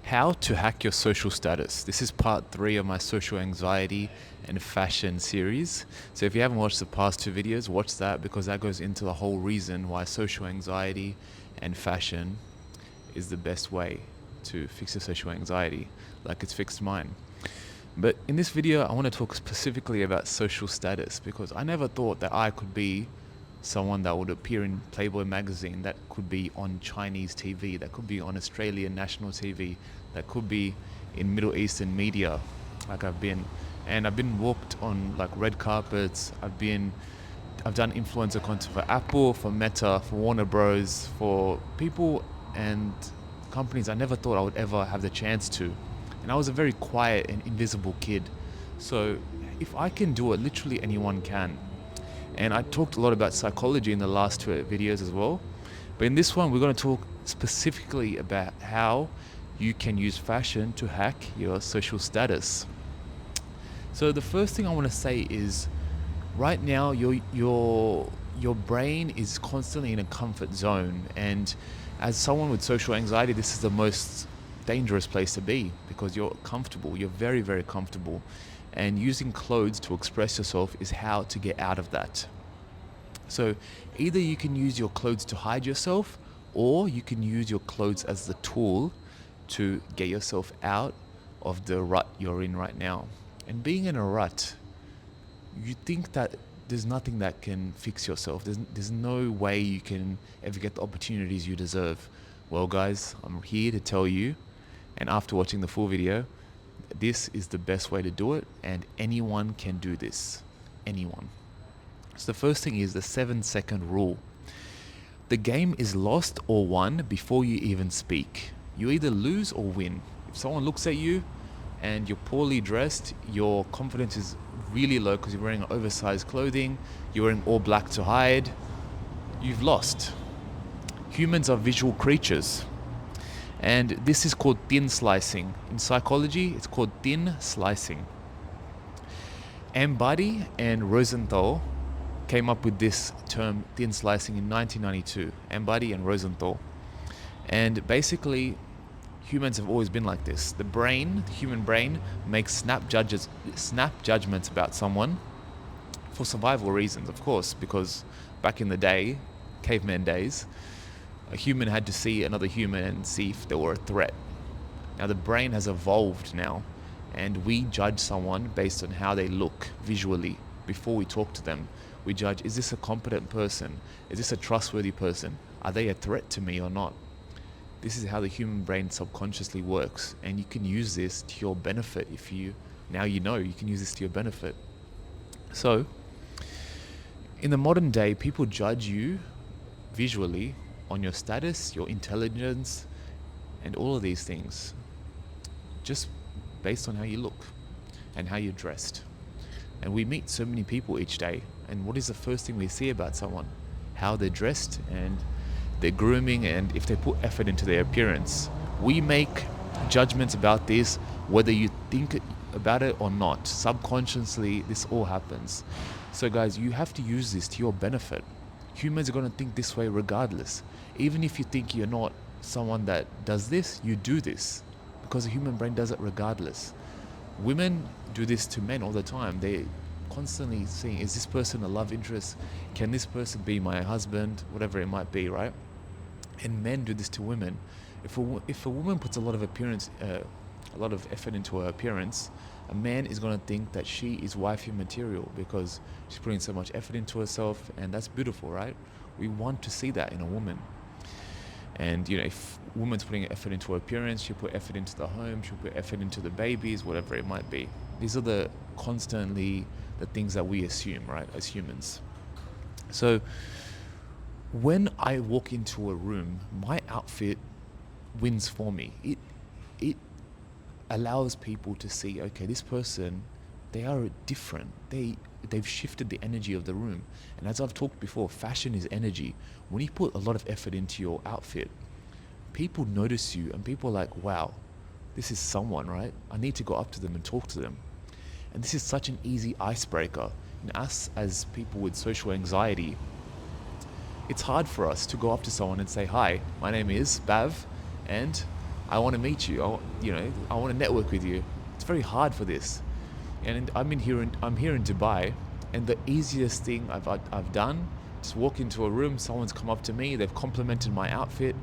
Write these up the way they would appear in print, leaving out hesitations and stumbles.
How to hack your social status. This is part 3 of my social anxiety and fashion series. So if you haven't watched the past 2 videos, watch that because that goes into the whole reason why social anxiety and fashion is the best way to fix your social anxiety, like it's fixed mine. But in this video, I want to talk specifically about social status because I never thought that I could be someone that would appear in Playboy magazine, that could be on Chinese TV, that could be on Australian national TV, that could be in Middle Eastern media, like I've been. And I've been walked on like red carpets. I've done influencer content for Apple, for Meta, for Warner Bros, for people and companies I never thought I would ever have the chance to. And I was a very quiet and invisible kid. So if I can do it, literally anyone can. And I talked a lot about psychology in the last 2 videos as well. But in this one, we're going to talk specifically about how you can use fashion to hack your social status. So the first thing I want to say is, right now, your brain is constantly in a comfort zone. And as someone with social anxiety, this is the most dangerous place to be because you're comfortable. You're very, very comfortable. And using clothes to express yourself is how to get out of that. So either you can use your clothes to hide yourself, or you can use your clothes as the tool to get yourself out of the rut you're in right now. And being in a rut, you think that there's nothing that can fix yourself. There's no way you can ever get the opportunities you deserve. Well, guys, I'm here to tell you, and after watching the full video, this is the best way to do it, and anyone can do this. Anyone. So the first thing is the 7-second rule. The game is lost or won before you even speak. You either lose or win. If someone looks at you and you're poorly dressed, your confidence is really low because you're wearing oversized clothing, you're wearing all black to hide, you've lost. Humans are visual creatures. And this is called thin slicing. In psychology, it's called thin slicing. Embody and Rosenthal came up with this term, thin slicing, in 1992. Embody and Rosenthal. And basically, humans have always been like this. The human brain, makes snap judgments about someone for survival reasons, of course, because back in the day, caveman days, a human had to see another human and see if they were a threat. Now the brain has evolved now, and we judge someone based on how they look visually before we talk to them. We judge, is this a competent person? Is this a trustworthy person? Are they a threat to me or not? This is how the human brain subconsciously works, and you can use this to your benefit. Now you know you can use this to your benefit. So, in the modern day, people judge you visually on your status, your intelligence, and all of these things, just based on how you look and how you're dressed. And we meet so many people each day, and what is the first thing we see about someone? How they're dressed and their grooming, and if they put effort into their appearance. We make judgments about this whether you think about it or not. Subconsciously, this all happens. So guys, you have to use this to your benefit. Humans are going to think this way regardless. Even if you think you're not someone that does this, you do this because the human brain does it regardless. Women do this to men all the time. They constantly saying, is this person a love interest? Can this person be my husband? Whatever it might be, right? And men do this to women. If a woman puts a lot of effort into her appearance, a man is going to think that she is wifey material because she's putting so much effort into herself, and that's beautiful, right? We want to see that in a woman. And if a woman's putting effort into her appearance, she'll put effort into the home, she'll put effort into the babies, whatever it might be. These are constantly the things that we assume, right, as humans. So when I walk into a room, my outfit wins for me. It allows people to see, okay, this person, they are different. They've shifted the energy of the room. And as I've talked before, fashion is energy. When you put a lot of effort into your outfit, people notice you, and people are like, wow, this is someone, right? I need to go up to them and talk to them. And this is such an easy icebreaker. And us as people with social anxiety, it's hard for us to go up to someone and say, hi, my name is Bav, and I want to meet you. I want to network with you. It's very hard for this. And I'm here in Dubai, and the easiest thing I've done, just walk into a room, someone's come up to me, they've complimented my outfit,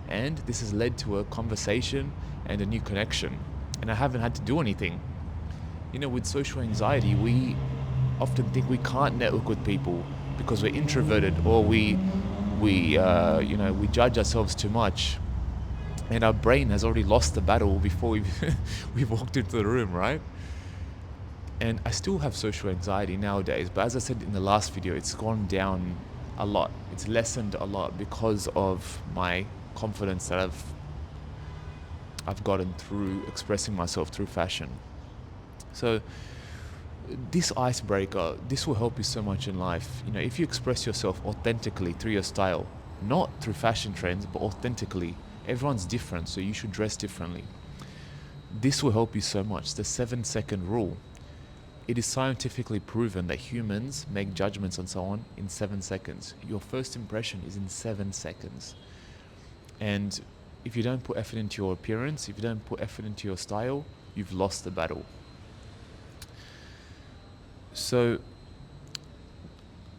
and this has led to a conversation and a new connection. And I haven't had to do anything. With social anxiety, we often think we can't network with people because we're introverted, or we judge ourselves too much, and our brain has already lost the battle before we've walked into the room, right? And I still have social anxiety nowadays, but as I said in the last video, it's gone down a lot. It's lessened a lot because of my confidence that I've gotten through expressing myself through fashion. So this icebreaker, this will help you so much in life. If you express yourself authentically through your style, not through fashion trends, but authentically. Everyone's different, so you should dress differently. This will help you so much. The 7-second rule. It is scientifically proven that humans make judgments on someone in 7 seconds. Your first impression is in 7 seconds. And if you don't put effort into your appearance, if you don't put effort into your style, you've lost the battle. So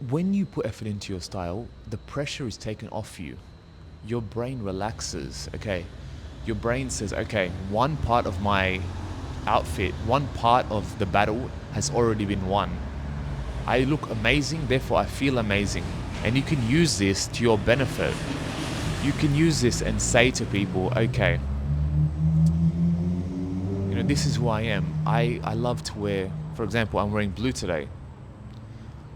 when you put effort into your style, the pressure is taken off you. Your brain relaxes, okay? Your brain says, okay, one part of my outfit, one part of the battle has already been won. I look amazing, therefore I feel amazing. And you can use this to your benefit. You can use this and say to people, okay, this is who I am. I love to wear, for example, I'm wearing blue today.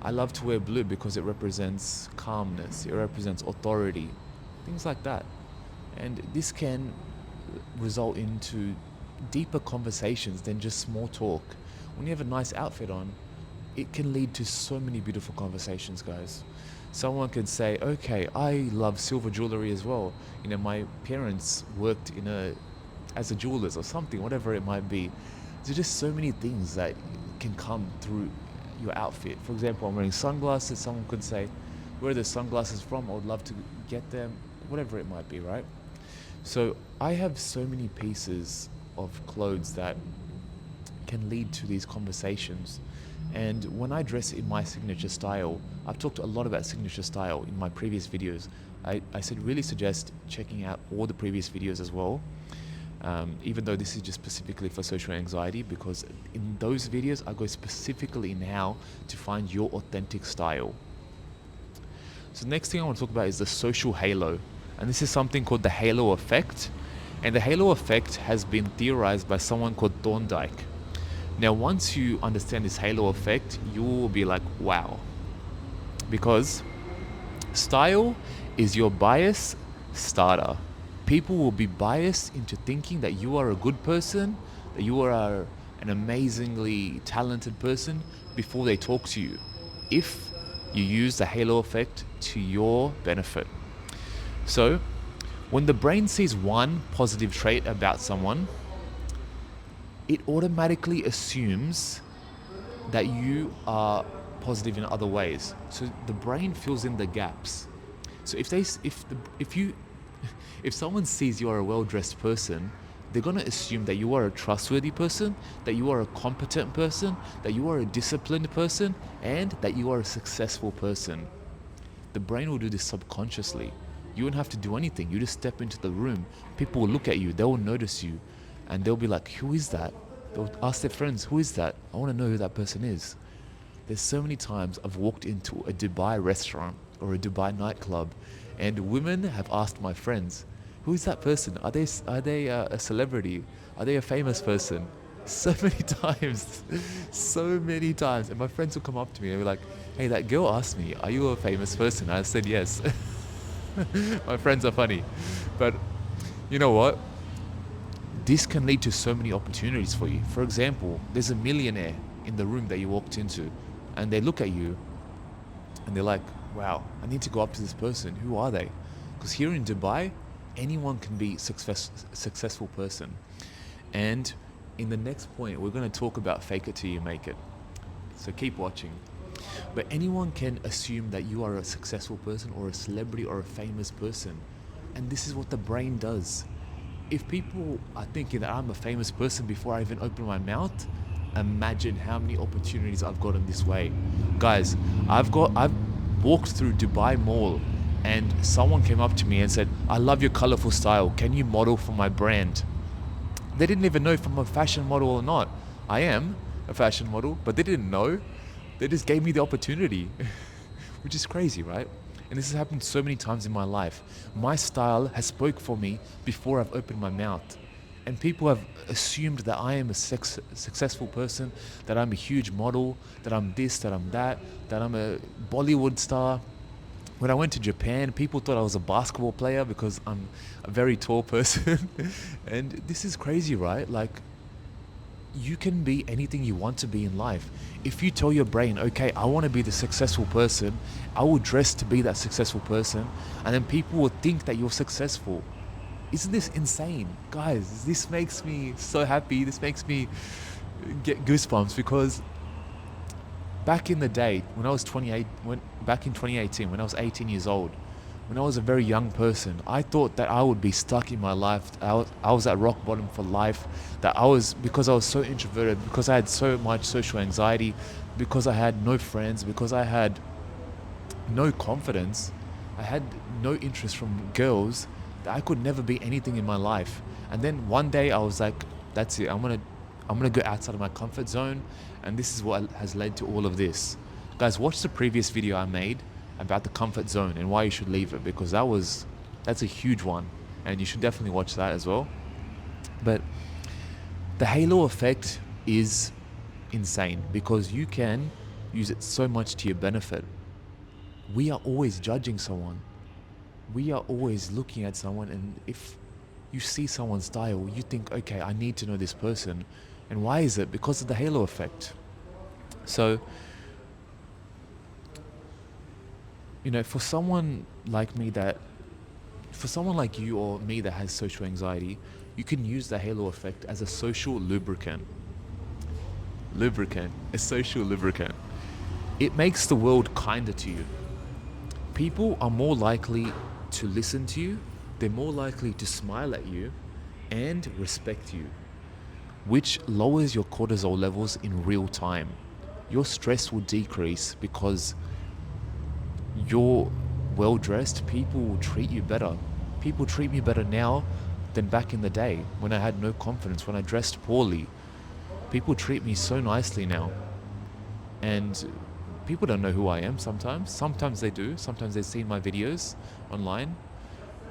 I love to wear blue because it represents calmness, it represents authority, things like that. And this can result into deeper conversations than just small talk. When you have a nice outfit on, it can lead to so many beautiful conversations, guys. Someone could say, okay, I love silver jewelry as well. My parents worked as a jewelers or something, whatever it might be. There's just so many things that can come through your outfit. For example, I'm wearing sunglasses. Someone could say, where are the sunglasses from? I would love to get them, whatever it might be, right? So I have so many pieces of clothes that can lead to these conversations. And when I dress in my signature style, I've talked a lot about signature style in my previous videos. I said really suggest checking out all the previous videos as well. Even though this is just specifically for social anxiety, because in those videos I go specifically in how to find your authentic style. So the next thing I want to talk about is the social halo, and this is something called the halo effect. And the halo effect has been theorized by someone called Thorndike. Now once you understand this halo effect, you will be like, wow, because style is your bias starter. People will be biased into thinking that you are a good person, that you are an amazingly talented person before they talk to you, if you use the halo effect to your benefit. So when the brain sees one positive trait about someone, it automatically assumes that you are positive in other ways. So the brain fills in the gaps. So if someone sees you are a well-dressed person, they're going to assume that you are a trustworthy person, that you are a competent person, that you are a disciplined person, and that you are a successful person. The brain will do this subconsciously. You won't have to do anything. You just step into the room. People will look at you. They will notice you. And they'll be like, who is that? They'll ask their friends, who is that? I want to know who that person is. There's so many times I've walked into a Dubai restaurant or a Dubai nightclub, and women have asked my friends, who is that person? Are they a celebrity? Are they a famous person? So many times. And my friends will come up to me and be like, hey, that girl asked me, are you a famous person? I said yes. My friends are funny. But you know what? This can lead to so many opportunities for you. For example, there's a millionaire in the room that you walked into, and they look at you and they're like, wow, I need to go up to this person. Who are they? Because here in Dubai, anyone can be successful person. And in the next point, we're going to talk about fake it till you make it. So keep watching. But anyone can assume that you are a successful person or a celebrity or a famous person. And this is what the brain does. if people are thinking that I'm a famous person before I even open my mouth, imagine how many opportunities I've gotten this way. Guys, I've walked through Dubai Mall and someone came up to me and said, "I love your colorful style. Can you model for my brand?" They didn't even know if I'm a fashion model or not. I am a fashion model, but they didn't know. They just gave me the opportunity, which is crazy, right? And this has happened so many times in my life. My style has spoke for me before I've opened my mouth. And people have assumed that I am a successful person, that I'm a huge model, that I'm this, that I'm that I'm a Bollywood star. When I went to Japan, people thought I was a basketball player because I'm a very tall person. And this is crazy, right? Like, you can be anything you want to be in life. If you tell your brain, okay, I want to be the successful person, I will dress to be that successful person, and then people will think that you're successful. Isn't this insane? Guys, this makes me so happy. This makes me get goosebumps because back in the day, when I was 28, back in 2018, when I was 18 years old, when I was a very young person, I thought that I would be stuck in my life. I was at rock bottom for life. Because I was so introverted, because I had so much social anxiety, because I had no friends, because I had no confidence, I had no interest from girls, that I could never be anything in my life. And then one day I was like, that's it. I'm gonna go outside of my comfort zone, and this is what has led to all of this. Guys, watch the previous video I made about the comfort zone and why you should leave it, because that's a huge one, and you should definitely watch that as well. But the halo effect is insane because you can use it so much to your benefit. We are always judging someone. We are always looking at someone, and if you see someone's style, you think, okay, I need to know this person. And why is it? Because of the halo effect. So, for someone like you or me that has social anxiety, you can use the halo effect as a social lubricant. A social lubricant. It makes the world kinder to you. People are more likely to listen to you, they're more likely to smile at you and respect you, which lowers your cortisol levels in real time. Your stress will decrease because you're well dressed. People will treat you better. People treat me better now than back in the day when I had no confidence, when I dressed poorly. People treat me so nicely now. And people don't know who I am sometimes. Sometimes they do. Sometimes they've seen my videos online.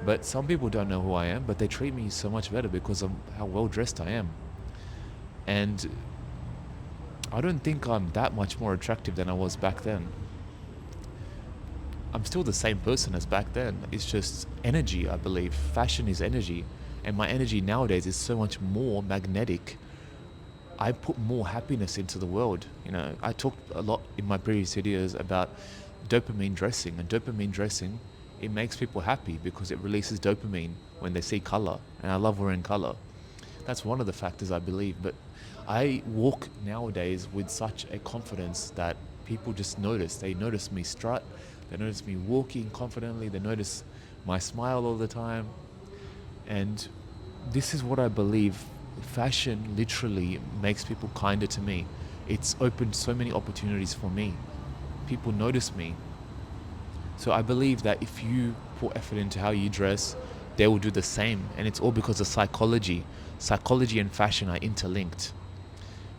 But some people don't know who I am, but they treat me so much better because of how well dressed I am. And I don't think I'm that much more attractive than I was back then. I'm still the same person as back then. It's just energy, I believe. Fashion is energy. And my energy nowadays is so much more magnetic. I put more happiness into the world. I talked a lot in my previous videos about dopamine dressing. And dopamine dressing, it makes people happy because it releases dopamine when they see color. And I love wearing color. That's one of the factors, I believe. But I walk nowadays with such a confidence that people just notice. They notice me strut. They notice me walking confidently. They notice my smile all the time. And this is what I believe. Fashion literally makes people kinder to me. It's opened so many opportunities for me. People notice me. So I believe that if you put effort into how you dress, they will do the same. And it's all because of psychology. Psychology and fashion are interlinked.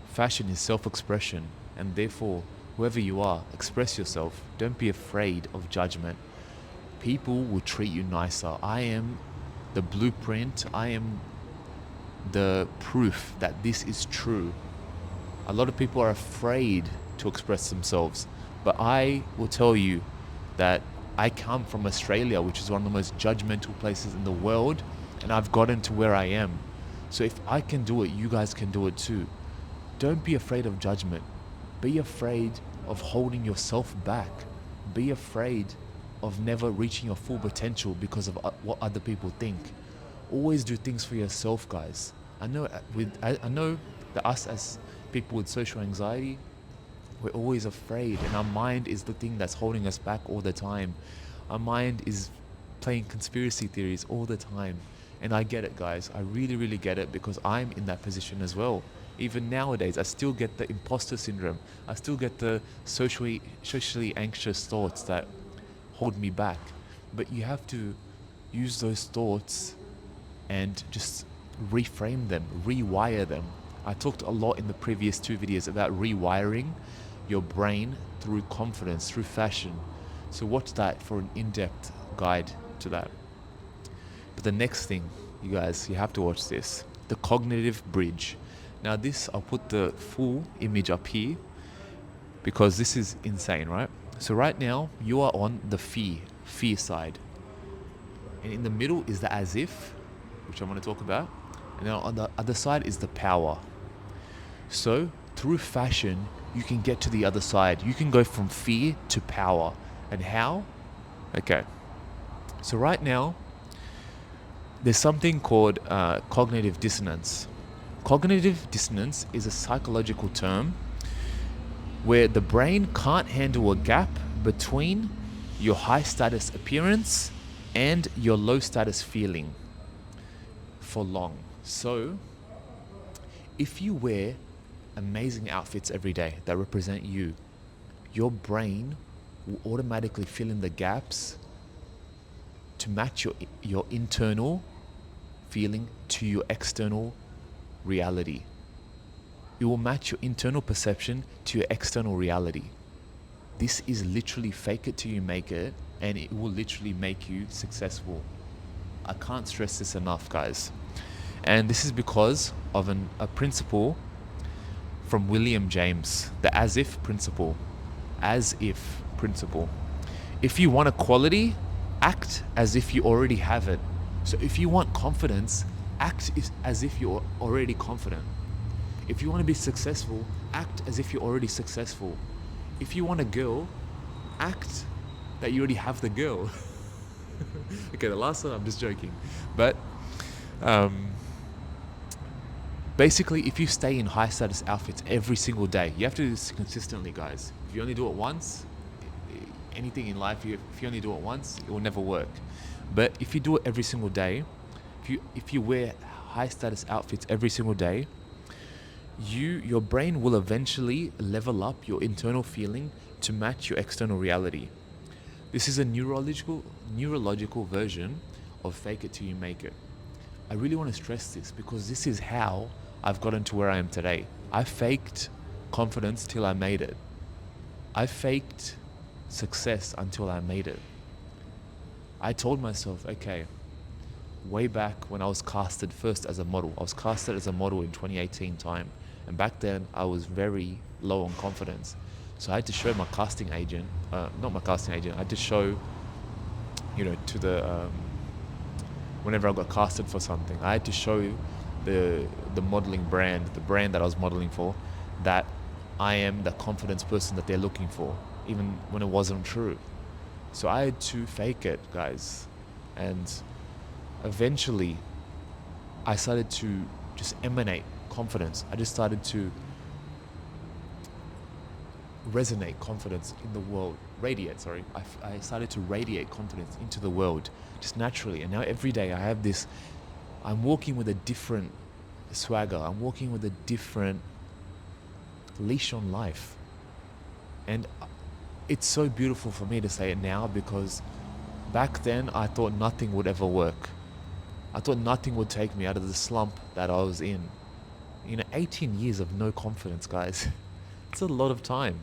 Fashion is self-expression, and therefore, whoever you are, express yourself. Don't be afraid of judgment. People will treat you nicer. I am the blueprint. I am the proof that this is true. A lot of people are afraid to express themselves, but I will tell you that I come from Australia, which is one of the most judgmental places in the world, and I've gotten to where I am. So if I can do it, you guys can do it too. Don't be afraid of judgment. Be afraid of holding yourself back. Be afraid of never reaching your full potential because of what other people think. Always do things for yourself, guys. I know that us as people with social anxiety, we're always afraid, and our mind is the thing that's holding us back all the time. Our mind is playing conspiracy theories all the time. And I get it, guys. I really, really get it, because I'm in that position as well. Even nowadays, I still get the imposter syndrome. I still get the socially anxious thoughts that hold me back. But you have to use those thoughts and just reframe them, rewire them. I talked a lot in the previous 2 videos about rewiring your brain through confidence, through fashion. So watch that for an in-depth guide to that. But the next thing, you guys, you have to watch this. The cognitive bridge. Now this, I'll put the full image up here because this is insane, right? So right now, you are on the fear side. And in the middle is the as if, which I'm going to talk about. And then on the other side is the power. So through fashion, you can get to the other side. You can go from fear to power. And how? Okay. So right now, there's something called cognitive dissonance. Cognitive dissonance is a psychological term where the brain can't handle a gap between your high status appearance and your low status feeling for long. So if you wear amazing outfits every day that represent you, your brain will automatically fill in the gaps to match your internal feeling to your external reality. It will match your internal perception to your external reality. This is literally fake it till you make it, and it will literally make you successful. I can't stress this enough, guys. And this is because of a principle from William James, the as if principle. As if principle. If you want a quality, act as if you already have it. So if you want confidence, act as if you're already confident. If you want to be successful, act as if you're already successful. If you want a girl, act that you already have the girl. Okay, the last one, I'm just joking. But basically, if you stay in high status outfits every single day, you have to do this consistently, guys. If you only do it once, anything in life, if you only do it once, it will never work. But if you do it every single day, if you wear high status outfits every single day, your brain will eventually level up your internal feeling to match your external reality. This is a neurological version of fake it till you make it. I really want to stress this because this is how I've gotten to where I am today. I faked confidence till I made it. I faked success until I made it. I told myself, okay, way back when I was casted first as a model. I was casted as a model in 2018 time. And back then I was very low on confidence. So I had to show my casting agent, not my casting agent, I had to show, to the, whenever I got casted for something, I had to show the modeling brand, the brand that I was modeling for, that I am the confidence person that they're looking for, even when it wasn't true. So I had to fake it, guys. And eventually I started to just emanate confidence. I just started to resonate confidence in the world. I started to radiate confidence into the world just naturally. And now every day I have this, I'm walking with a different swagger. I'm walking with a different leash on life. And it's so beautiful for me to say it now because back then I thought nothing would ever work. I thought nothing would take me out of the slump that I was in. 18 years of no confidence, guys. It's a lot of time.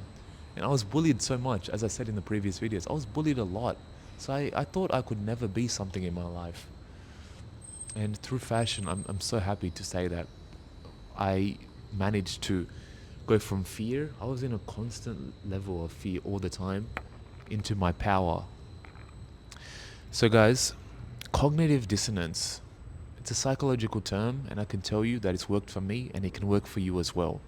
And I was bullied so much, as I said in the previous videos. I was bullied a lot. So I thought I could never be something in my life. And through fashion, I'm so happy to say that I managed to go from fear. I was in a constant level of fear all the time into my power. So guys, cognitive dissonance, it's a psychological term, and I can tell you that it's worked for me and it can work for you as well.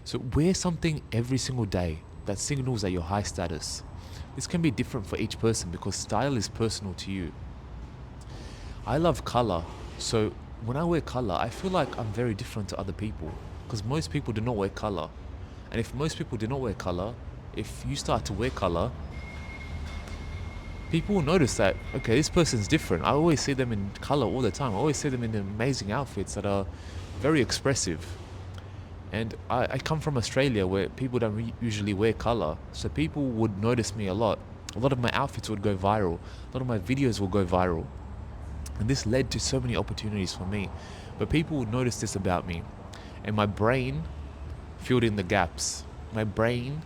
So wear something every single day that signals that you're high status. This can be different for each person because style is personal to you. I love color, so when I wear color, I feel like I'm very different to other people because most people do not wear color. And if most people do not wear color, if you start to wear color, people will notice that, okay, this person's different. I always see them in color all the time. I always see them in amazing outfits that are very expressive. And I come from Australia where people don't usually wear color. So people would notice me a lot. A lot of my outfits would go viral. A lot of my videos will go viral. And this led to so many opportunities for me. But people would notice this about me. And my brain filled in the gaps. My brain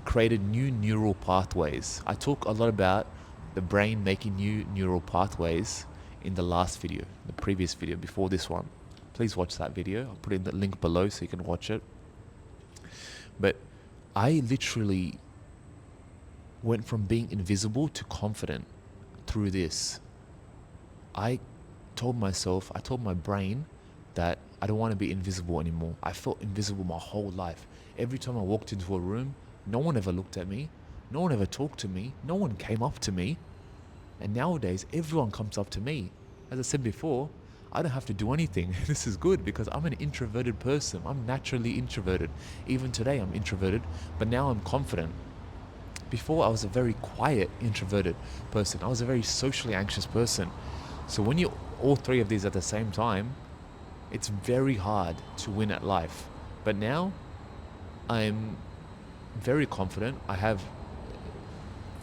created new neural pathways. I talk a lot about the brain making new neural pathways in the last video, the previous video before this one. Please watch that video. I'll put in the link below so you can watch it. But I literally went from being invisible to confident through this. I told my brain that I don't want to be invisible anymore. I felt invisible my whole life. Every time I walked into a room, no one ever looked at me. No one ever talked to me. No one came up to me. And nowadays, everyone comes up to me. As I said before, I don't have to do anything. This is good because I'm an introverted person. I'm naturally introverted. Even today, I'm introverted, but now I'm confident. Before, I was a very quiet, introverted person. I was a very socially anxious person. So when you're all three of these at the same time, it's very hard to win at life. But now, I'm very confident. I have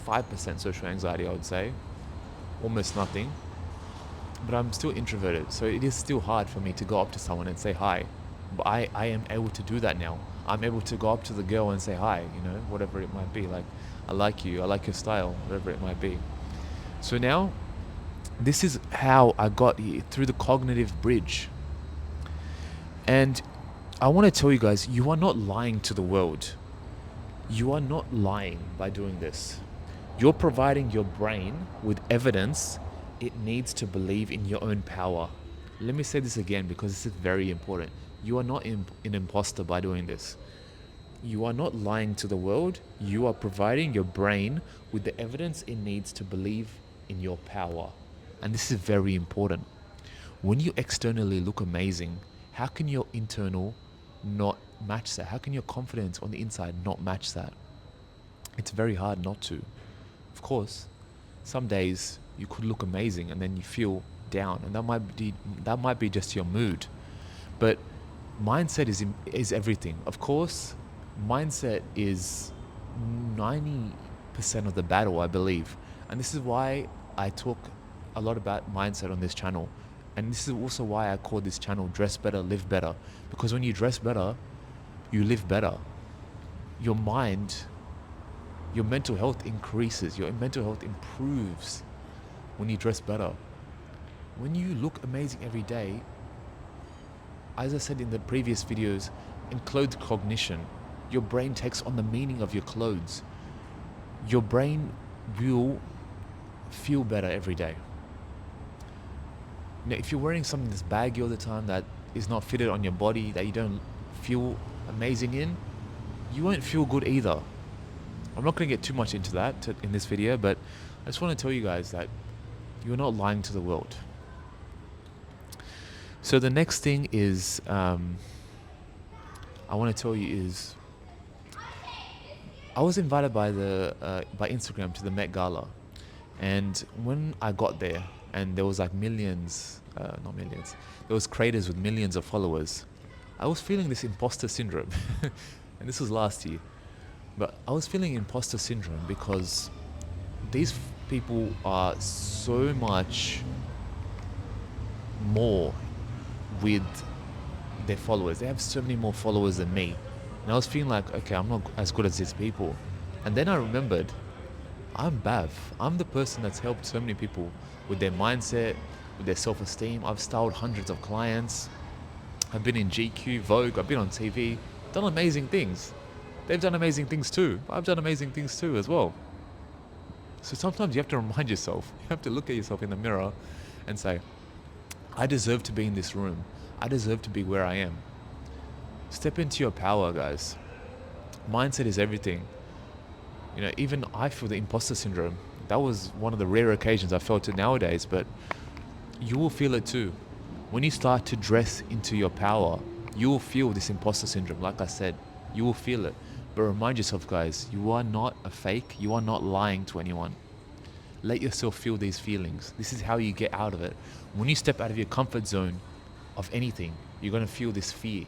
5% social anxiety, I would say. Almost nothing. But I'm still introverted, so it is still hard for me to go up to someone and say hi. But I am able to do that now. I'm able to go up to the girl and say hi, whatever it might be. Like, I like you, I like your style, whatever it might be. So now, this is how I got here, through the cognitive bridge. And I want to tell you guys, you are not lying to the world. You are not lying by doing this. You're providing your brain with evidence it needs to believe in your own power. Let me say this again because this is very important. You are not an imposter by doing this. You are not lying to the world. You are providing your brain with the evidence it needs to believe in your power. And this is very important. When you externally look amazing, how can your internal not match that? How can your confidence on the inside not match that? It's very hard not to. Of course, some days you could look amazing and then you feel down, and that might be just your mood. But mindset is everything. Of course, mindset is 90% of the battle, I believe. And this is why I talk a lot about mindset on this channel. And this is also why I call this channel Dress Better, Live Better. Because when you dress better, you live better. Your mind, your mental health increases. Your mental health improves when you dress better. When you look amazing every day, as I said in the previous videos, in clothes cognition, your brain takes on the meaning of your clothes. Your brain will feel better every day. Now, if you're wearing something that's baggy all the time, that is not fitted on your body, that you don't feel amazing in, you won't feel good either. I'm not going to get too much into that in this video, but I just want to tell you guys that you're not lying to the world. So the next thing is, I want to tell you is, I was invited by Instagram to the Met Gala, and when I got there, and there was like millions, not millions, there was creators with millions of followers, I was feeling this imposter syndrome. And this was last year. But I was feeling imposter syndrome because these people are so much more with their followers. They have so many more followers than me. And I was feeling like, okay, I'm not as good as these people. And then I remembered, I'm Bav. I'm the person that's helped so many people with their mindset, with their self-esteem. I've styled hundreds of clients. I've been in GQ, Vogue, I've been on TV, done amazing things. They've done amazing things too. I've done amazing things too as well. So sometimes you have to remind yourself, you have to look at yourself in the mirror and say, I deserve to be in this room. I deserve to be where I am. Step into your power, guys. Mindset is everything. Even I feel the imposter syndrome. That was one of the rare occasions I felt it nowadays, but you will feel it too. When you start to dress into your power, you will feel this imposter syndrome. Like I said, you will feel it. But remind yourself, guys, you are not a fake. You are not lying to anyone. Let yourself feel these feelings. This is how you get out of it. When you step out of your comfort zone of anything, you're going to feel this fear.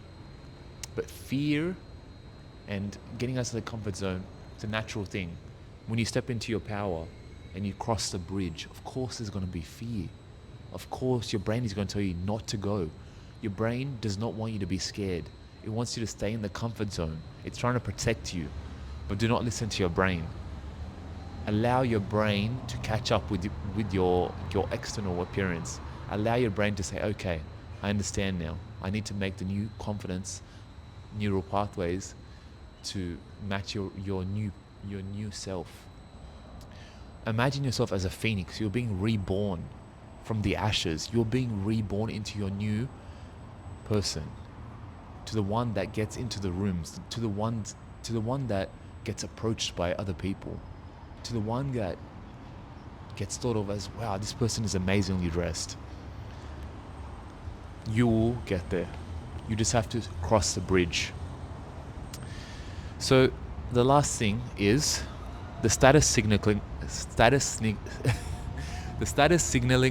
But fear and getting out of the comfort zone, it's a natural thing. When you step into your power and you cross the bridge, of course there's going to be fear. Of course your brain is going to tell you not to go. Your brain does not want you to be scared. It wants you to stay in the comfort zone. It's trying to protect you. But do not listen to your brain. Allow your brain to catch up with your external appearance. Allow your brain to say, okay, I understand now. I need to make the new confidence, neural pathways to match your new self. Imagine yourself as a phoenix. You're being reborn from the ashes. You're being reborn into your new person, to the one that gets into the rooms, to the one that gets approached by other people, to the one that gets thought of as, wow, this person is amazingly dressed. You will get there. You just have to cross the bridge. So the last thing is the status signaling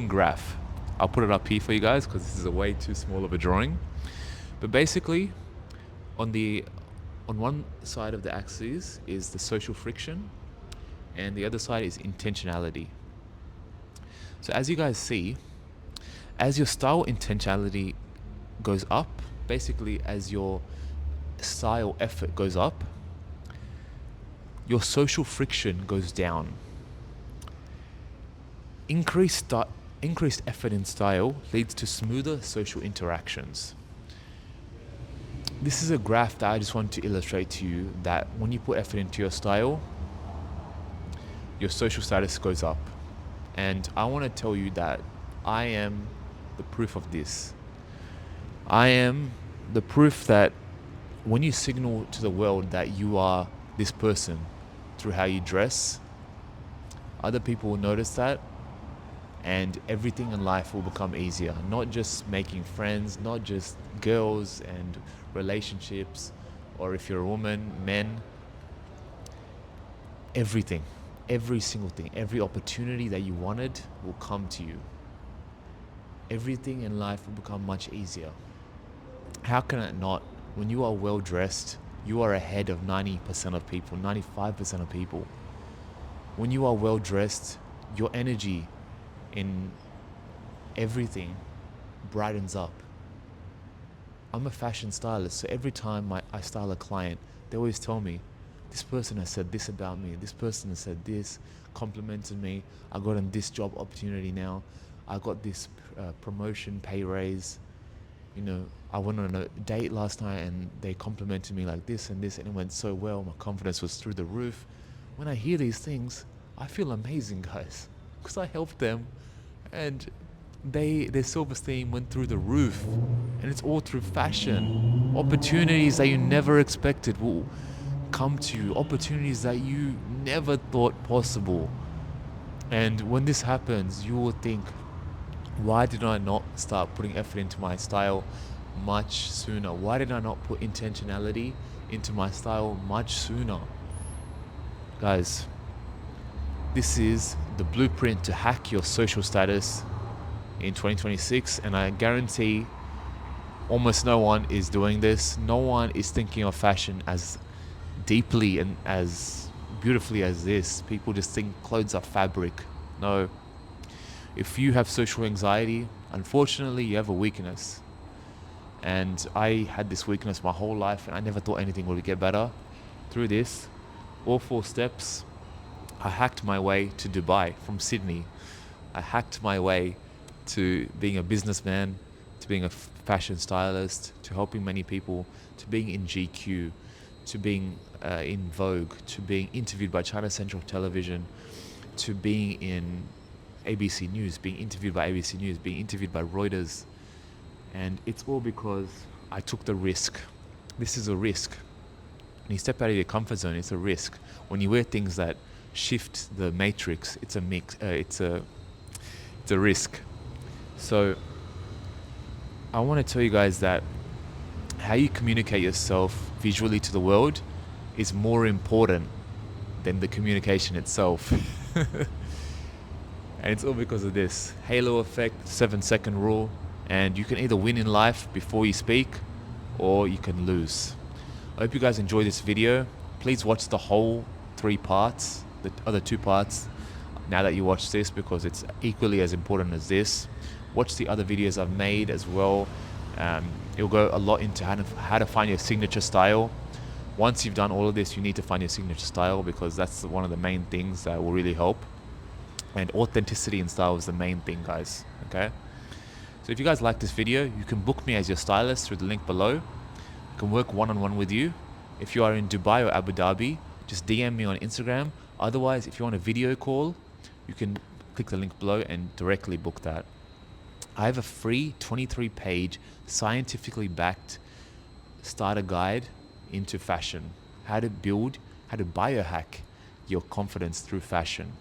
graph. I'll put it up here for you guys because this is a way too small of a drawing. But basically, on one side of the axis is the social friction, and the other side is intentionality. So as you guys see, as your style intentionality goes up, basically as your style effort goes up, your social friction goes down. Increased effort in style leads to smoother social interactions. This is a graph that I just want to illustrate to you that when you put effort into your style, your social status goes up. And I want to tell you that I am the proof of this. I am the proof that when you signal to the world that you are this person through how you dress, other people will notice that, and everything in life will become easier. Not just making friends, not just girls and relationships, or if you're a woman, men. Everything, every single thing, every opportunity that you wanted will come to you. Everything in life will become much easier. How can it not? When you are well dressed, you are ahead of 90% of people, 95% of people. When you are well dressed, your energy in everything brightens up. I'm a fashion stylist, so every time I style a client, they always tell me, this person has said this about me, this person has said this, complimented me, I got on this job opportunity now, I got this promotion, pay raise, I went on a date last night and they complimented me like this and this, and it went so well, my confidence was through the roof. When I hear these things, I feel amazing, guys, because I helped them and their self-esteem went through the roof, and it's all through fashion. Opportunities that you never expected will come to you, opportunities that you never thought possible. And when this happens, you will think, why did I not start putting effort into my style much sooner? Why did I not put intentionality into my style much sooner? Guys, this is the blueprint to hack your social status in 2026, and I guarantee almost no one is doing this. No one is thinking of fashion as deeply and as beautifully as this. People just think clothes are fabric. No. If you have social anxiety, unfortunately you have a weakness. And I had this weakness my whole life, and I never thought anything would get better. Through this, all 4 steps, I hacked my way to Dubai from Sydney. I hacked my way to being a businessman, to being a fashion stylist, to helping many people, to being in GQ, to being in Vogue, to being interviewed by China Central Television, to being in ABC News, being interviewed by ABC News, being interviewed by Reuters. And it's all because I took the risk. This is a risk. When you step out of your comfort zone, it's a risk. When you wear things that shift the matrix, it's a mix. It's a risk. So I want to tell you guys that how you communicate yourself visually to the world is more important than the communication itself. And it's all because of this halo effect, 7-second rule, and you can either win in life before you speak, or you can lose. I hope you guys enjoyed this video. Please watch the whole 3 parts, the other 2 parts, now that you watch this, because it's equally as important as this. Watch the other videos I've made as well. It'll go a lot into how to find your signature style. Once you've done all of this, you need to find your signature style, because that's one of the main things that will really help. And authenticity and style is the main thing, guys. Okay? So if you guys like this video, you can book me as your stylist through the link below. I can work one-on-one with you. If you are in Dubai or Abu Dhabi, just DM me on Instagram. Otherwise, if you want a video call, you can click the link below and directly book that. I have a free 23-page, scientifically backed starter guide into fashion. How to biohack your confidence through fashion.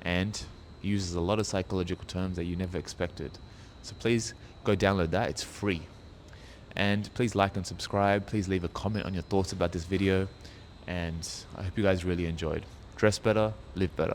And it uses a lot of psychological terms that you never expected. So please go download that, it's free. And please like and subscribe. Please leave a comment on your thoughts about this video. And I hope you guys really enjoyed. Dress better, live better.